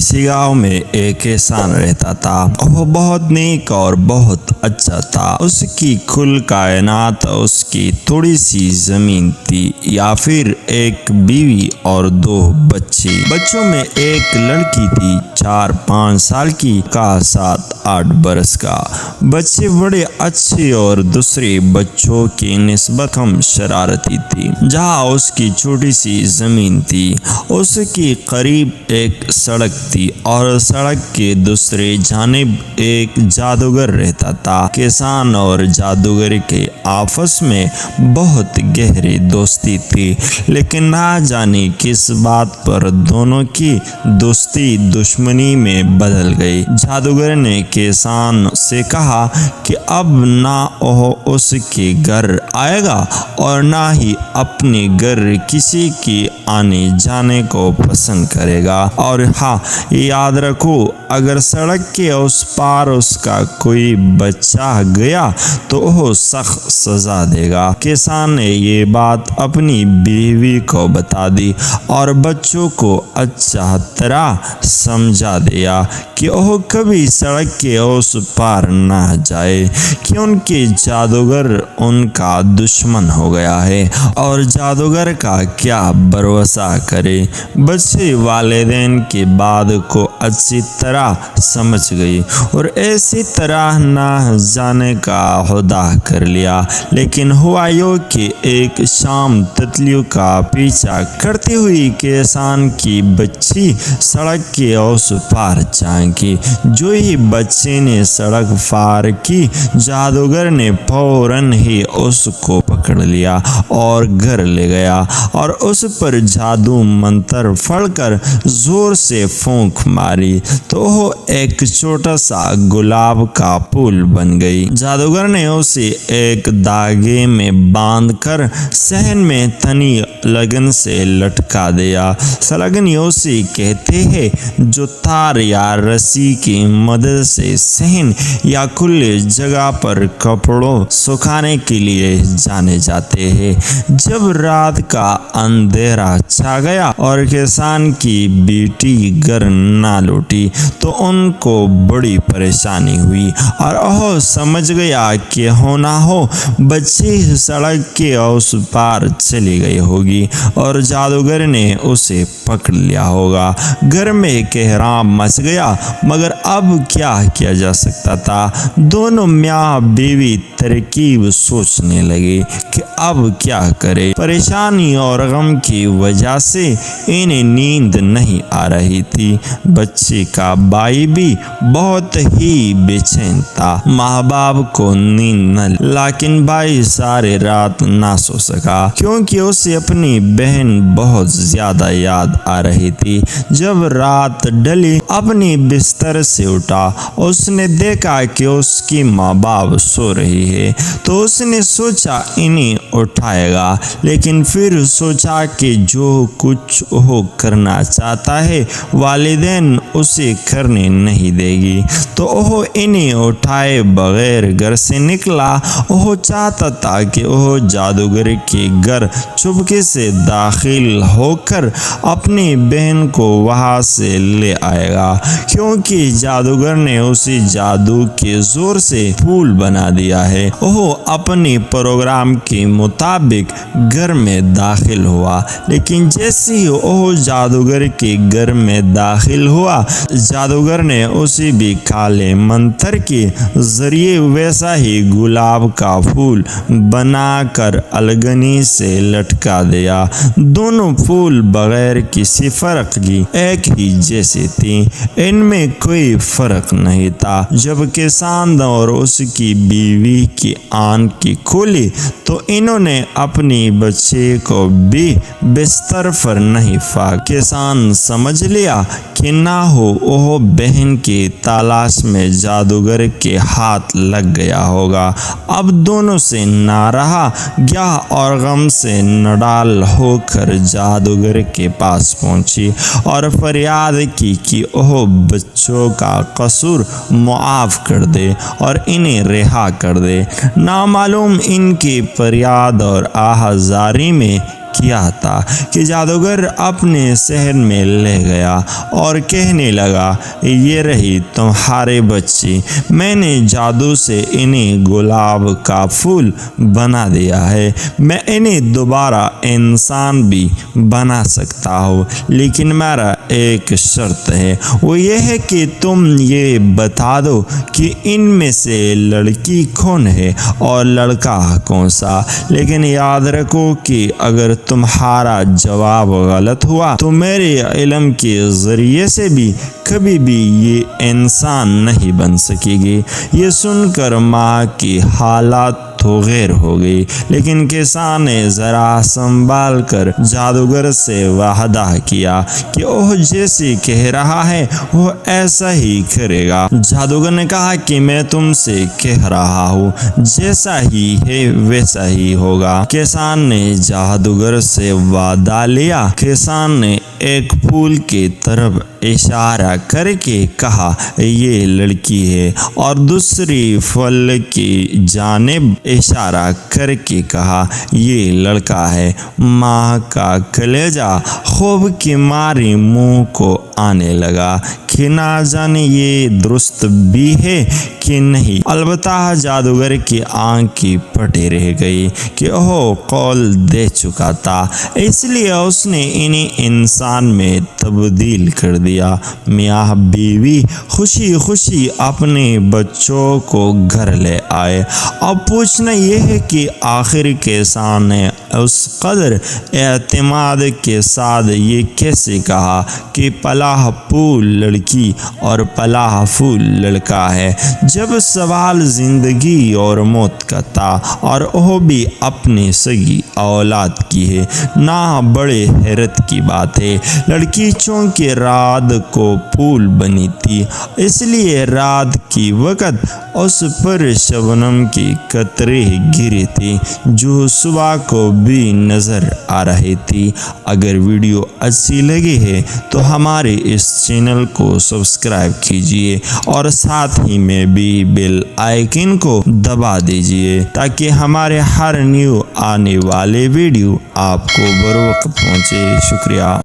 किसी गांव में एक किसान रहता था। वो बहुत नेक और बहुत अच्छा था। उसकी कुल कायनात उसकी थोड़ी सी जमीन थी या फिर एक बीवी और 2 बच्चे। बच्चों में एक लड़की थी 4-5 साल की का 7-8 बरस का। बच्चे बड़े अच्छे और दूसरे बच्चों की निस्बत कम शरारती थी। जहाँ उसकी छोटी सी जमीन थी उसके करीब एक सड़क थी और सड़क के दूसरे जानिब एक जादूगर रहता था। किसान और जादूगर के आपस में बहुत गहरी दोस्ती थी, लेकिन ना जाने किस बात पर दोनों की दोस्ती दुश्मनी में बदल गई। जादूगर ने किसान से कहा कि अब ना वो उसके घर आएगा और ना ही अपने घर किसी के आने जाने को पसंद करेगा। और हाँ, याद रखो, अगर सड़क के उस पार उसका कोई बच्चा गया तो वो सख्त सजा देगा। किसान ने ये बात अपनी बीवी को बता दी और बच्चों को अच्छा तरह समझा दिया कि वो कभी सड़क के उस पार ना जाए, कि उनके जादूगर उनका दुश्मन हो गया है और जादूगर का क्या भरोसा करे। बच्चे वालिदैन की बात को अच्छी तरह समझ गई और ऐसी तरह ना जाने का हुदा कर लिया। लेकिन हुआ यूं कि एक शाम तितलियों का पीछा करती हुई किसान की बच्ची सड़क के उस पार झांकी। जो ही बच्चे ने सड़क पार की, जादूगर ने फौरन ही उसको पकड़ लिया और घर ले गया और उस पर जादू मंत्र पढ़कर जोर से फूंक मारी तो वो एक छोटा सा गुलाब का फूल बन गई। जादूगर ने उसे एक धागे में बांधकर सहन में तनी लगन से लटका दिया। सलगन उसे कहते हैं जो तार या रस्सी की मदद से सहन या खुले जगह पर कपड़ों सुखाने के लिए जाने जाते हैं। जब रात का अंधेरा छा गया और किसान की बेटी घर ना लौटी तो उनको बड़ी परेशानी हुई और वह समझ गया कि हो ना हो बच्ची सड़क के उस पार चली गई होगी और जादूगर ने उसे पकड़ लिया होगा। घर में कहराम मच गया, मगर अब क्या किया जा सकता था। दोनों मियाँ बीवी तरकीब सोचने लगे कि अब क्या करे। परेशानी और गम की वजह से इन्हें नींद नहीं आ रही थी। बच्चे का भाई भी बहुत ही बेचैन था। माँ बाप को नींद न, लेकिन भाई सारे रात ना सो सका क्योंकि उसे अपनी बहन बहुत ज्यादा याद आ रही थी। जब रात ढली अपनी बिस्तर से उठा, उसने देखा कि उसकी माँ बाप सो रही है तो उसने सोचा इन्हें उठाएगा, लेकिन फिर सोचा कि जो कुछ वो करना चाहता है वालिदैन उसे करने नहीं देगी, तो वो इन्हें उठाए बगैर घर से निकला। वो चाहता था कि वो जादूगर के घर चुपके से दाखिल होकर अपनी बहन को वहां से ले आएगा, क्योंकि जादूगर ने उसे जादू के जोर से फूल बना दिया है। वो अपने प्रोग्राम के मुताबिक घर में दाखिल हुआ, लेकिन जैसे ही वो जादूगर के घर में दाखिल हुआ, जादूगर ने उसे भी काले मंत्र के जरिए वैसा ही गुलाब का फूल बनाकर अलगनी से लटका दिया। दोनों फूल बगैर किसी फर्क की एक ही जैसे थी, इनमें कोई फर्क नहीं था। जब किसान और उसकी बीवी की आंखें खोली तो इन्होंने अपनी बच्चे को भी बिस्तर पर नहीं पाया। किसान समझ लिया कि ना हो वो बहन की तलाश में जादूगर के हाथ लग गया होगा। अब दोनों से ना रहा गया और गम से नडाल होकर जादूगर के पास पहुंची और फरियाद की कि वो बच्चों का कसूर मुआफ कर दे और इन्हें रिहा कर दे। नामालूम इनकी फरियाद और आहाजारी में किया था कि जादूगर अपने शहर में ले गया और कहने लगा, ये रही तुम्हारे बच्चे, मैंने जादू से इन्हें गुलाब का फूल बना दिया है। मैं इन्हें दोबारा इंसान भी बना सकता हूँ, लेकिन मेरा एक शर्त है, वो ये है कि तुम ये बता दो कि इनमें से लड़की कौन है और लड़का कौन सा। लेकिन याद रखो कि अगर तुम्हारा जवाब गलत हुआ तो मेरे इल्म के ज़रिए से भी कभी भी ये इंसान नहीं बन सकेगी। ये सुनकर माँ की हालात तो गैर हो गई, लेकिन किसान ने ज़रा संभाल कर जादूगर से वादा किया कि वह जैसे कह रहा है वो ऐसा ही करेगा। जादूगर ने कहा कि मैं तुमसे कह रहा हूँ, जैसा ही है वैसा ही होगा। किसान ने जादूगर से वादा लिया। किसान ने एक फूल की तरफ इशारा करके कहा, ये लड़की है, और दूसरी फल की जानिब इशारा करके कहा, ये लड़का है। माँ का कलेजा खूब की मारी मुंह को आने लगा कि ना जाने ये दुरुस्त भी है कि नहीं। अलबत्ता जादूगर की आँख की पटी रह गई कि ओह कौल दे चुका था, इसलिए उसने इन्हें इंसान में तब्दील कर दिया। मियाँ बीवी खुशी खुशी अपने बच्चों को घर ले आए। अब पूछना यह है कि आखिर किसान ने उस कदर एतमाद के साथ ये कैसे कहा कि पलाह फूल लड़की और पलाह फूल लड़का है, जब सवाल ज़िंदगी और मौत का था और वह भी अपनी सगी औलाद की है। ना बड़े हैरत की बात है, लड़की चूँकि रात को फूल बनी थी, इसलिए रात की वक़्त उस पर शबनम की कतरे गिरी थी जो सुबह को भी नज़र आ रही थी। अगर वीडियो अच्छी लगी है तो हमारे इस चैनल को सब्सक्राइब कीजिए और साथ ही में भी बेल आइकन को दबा दीजिए ताकि हमारे हर न्यू आने वाले वीडियो आपको बरोक्त पहुँचे। शुक्रिया।